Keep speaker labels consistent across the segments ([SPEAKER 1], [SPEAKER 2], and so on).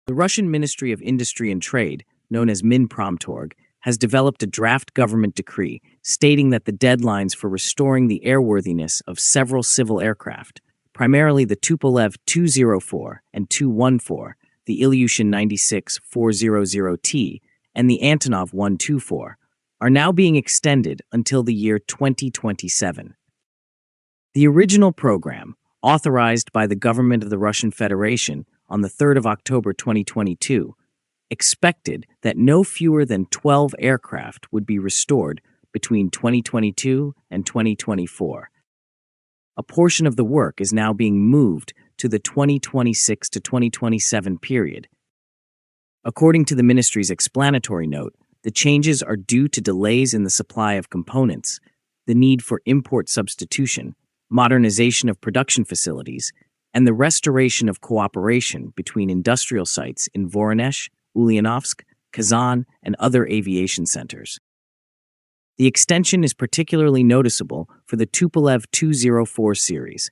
[SPEAKER 1] The Russian Ministry of Industry and Trade, known as Minpromtorg, has developed a draft government decree stating that the deadlines for restoring the airworthiness of several civil aircraft, primarily the Tupolev Tu-204 and Tu-214, the Il-96-400T, and the An-124, are now being extended until the year 2027. The original program, authorized by the government of the Russian Federation on the 3rd of October 2022, expected that no fewer than 12 aircraft would be restored between 2022 and 2024. A portion of the work is now being moved to the 2026 to 2027 period. According to the ministry's explanatory note, the changes are due to delays in the supply of components, the need for import substitution, modernization of production facilities, and the restoration of cooperation between industrial sites in Voronezh, Ulyanovsk, Kazan, and other aviation centers. The extension is particularly noticeable for the Tupolev Tu-204 series.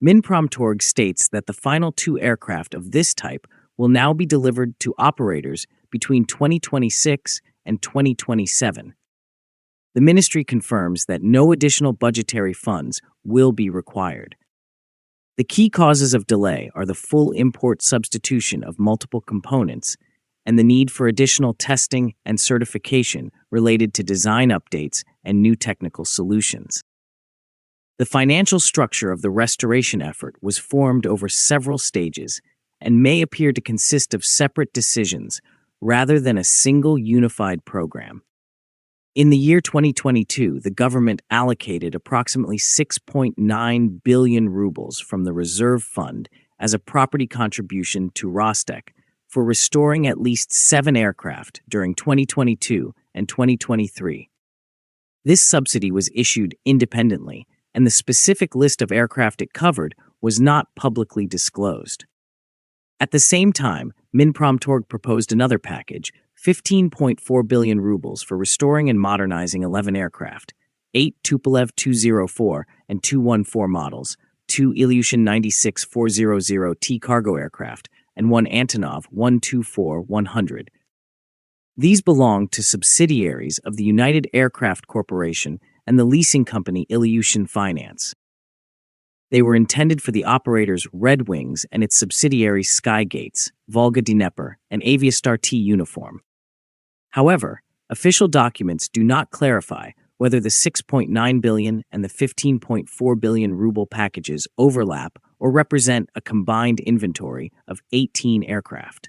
[SPEAKER 1] Minpromtorg states that the final two aircraft of this type will now be delivered to operators between 2026 and 2027. The ministry confirms that no additional budgetary funds will be required. The key causes of delay are the full import substitution of multiple components and the need for additional testing and certification related to design updates and new technical solutions. The financial structure of the restoration effort was formed over several stages and may appear to consist of separate decisions rather than a single unified program. In the year 2022, the government allocated approximately 6.9 billion rubles from the reserve fund as a property contribution to Rostec for restoring at least 7 aircraft during 2022 and 2023. This subsidy was issued independently, and the specific list of aircraft it covered was not publicly disclosed. At the same time, Minpromtorg proposed another package, 15.4 billion rubles for restoring and modernizing 11 aircraft, 8 Tupolev Tu-204 and Tu-214 models, 2 Il-96-400T cargo aircraft, and 1 An-124-100. These belong to subsidiaries of the United Aircraft Corporation and the leasing company Aviation Finance. They were intended for the operators Red Wings and its subsidiary Skygates, Volga-Dnepr, and Aviastar-TU uniform. However, official documents do not clarify whether the 6.9 billion and the 15.4 billion ruble packages overlap or represent a combined inventory of 18 aircraft.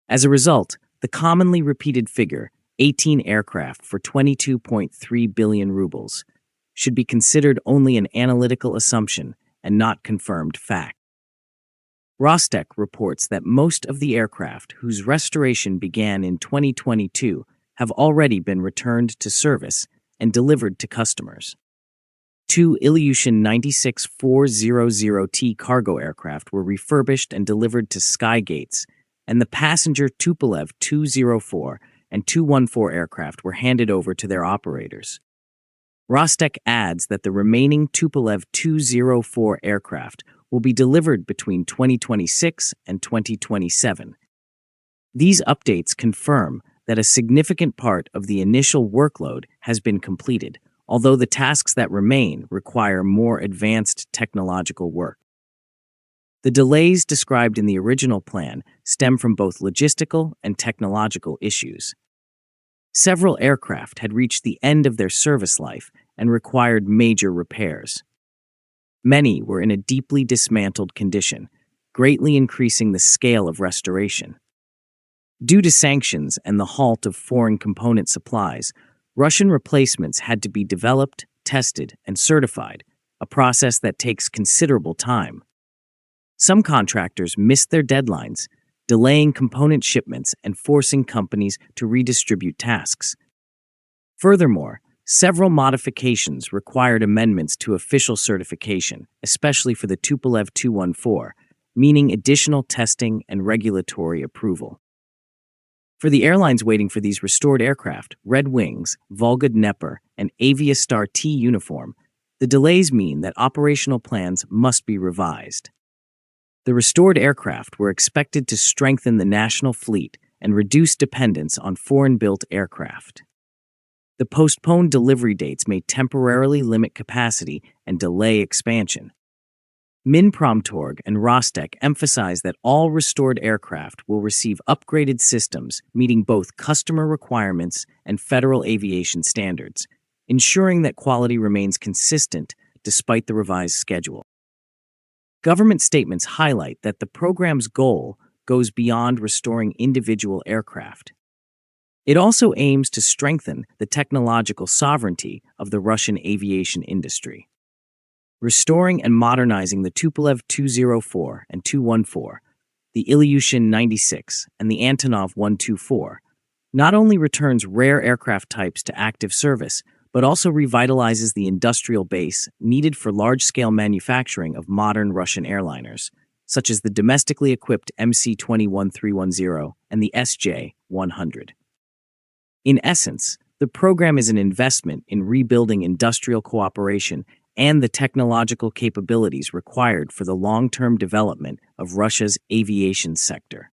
[SPEAKER 1] As a result, the commonly repeated figure, 18 aircraft for 22.3 billion rubles, should be considered only an analytical assumption and not confirmed fact. Rostec reports that most of the aircraft whose restoration began in 2022 have already been returned to service and delivered to customers. 2 Il-96-400T cargo aircraft were refurbished and delivered to Skygates, and the passenger Tupolev Tu-204 and Tu-214 aircraft were handed over to their operators. Rostec adds that the remaining Tupolev Tu-204 aircraft will be delivered between 2026 and 2027. These updates confirm that a significant part of the initial workload has been completed, although the tasks that remain require more advanced technological work. The delays described in the original plan stem from both logistical and technological issues. Several aircraft had reached the end of their service life and required major repairs. Many were in a deeply dismantled condition, greatly increasing the scale of restoration. Due to sanctions and the halt of foreign component supplies, Russian replacements had to be developed, tested, and certified, a process that takes considerable time. Some contractors missed their deadlines, delaying component shipments and forcing companies to redistribute tasks. Furthermore, several modifications required amendments to official certification, especially for the Tupolev Tu-214, meaning additional testing and regulatory approval. For the airlines waiting for these restored aircraft, Red Wings, Volga-Dnepr, and Aviastar-TU uniform, the delays mean that operational plans must be revised. The restored aircraft were expected to strengthen the national fleet and reduce dependence on foreign-built aircraft. The postponed delivery dates may temporarily limit capacity and delay expansion. Minpromtorg and Rostec emphasize that all restored aircraft will receive upgraded systems meeting both customer requirements and federal aviation standards, ensuring that quality remains consistent despite the revised schedule. Government statements highlight that the program's goal goes beyond restoring individual aircraft. It also aims to strengthen the technological sovereignty of the Russian aviation industry. Restoring and modernizing the Tupolev Tu-204 and Tu-214, the Il-96 and the An-124, not only returns rare aircraft types to active service, but also revitalizes the industrial base needed for large-scale manufacturing of modern Russian airliners, such as the domestically equipped MC-21310 and the SJ-100. In essence, the program is an investment in rebuilding industrial cooperation and the technological capabilities required for the long-term development of Russia's aviation sector.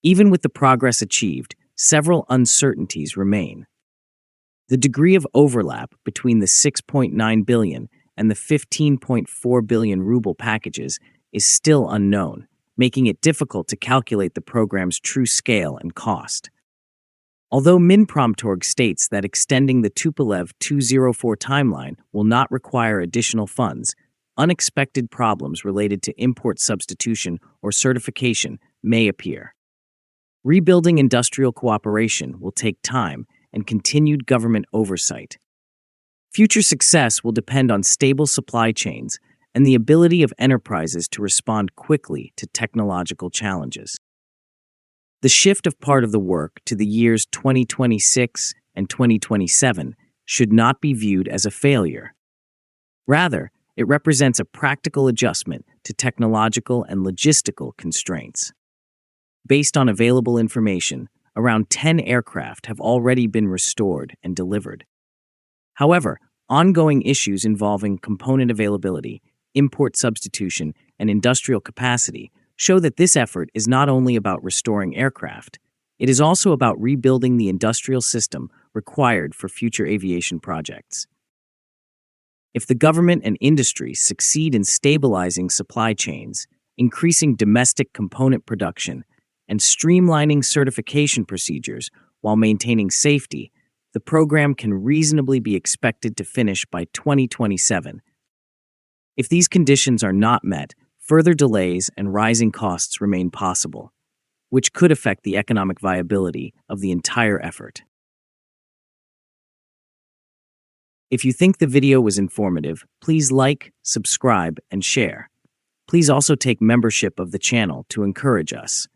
[SPEAKER 1] Even with the progress achieved, several uncertainties remain. The degree of overlap between the 6.9 billion and the 15.4 billion ruble packages is still unknown, making it difficult to calculate the program's true scale and cost. Although Minpromtorg states that extending the Tupolev Tu-204 timeline will not require additional funds, unexpected problems related to import substitution or certification may appear. Rebuilding industrial cooperation will take time and continued government oversight. Future success will depend on stable supply chains and the ability of enterprises to respond quickly to technological challenges. The shift of part of the work to the years 2026 and 2027 should not be viewed as a failure. Rather, it represents a practical adjustment to technological and logistical constraints. Based on available information, around 10 aircraft have already been restored and delivered. However, ongoing issues involving component availability, import substitution, and industrial capacity show that this effort is not only about restoring aircraft, it is also about rebuilding the industrial system required for future aviation projects. If the government and industry succeed in stabilizing supply chains, increasing domestic component production, and streamlining certification procedures while maintaining safety, the program can reasonably be expected to finish by 2027. If these conditions are not met, further delays and rising costs remain possible, which could affect the economic viability of the entire effort. If you think the video was informative, please like, subscribe, and share. Please also take membership of the channel to encourage us.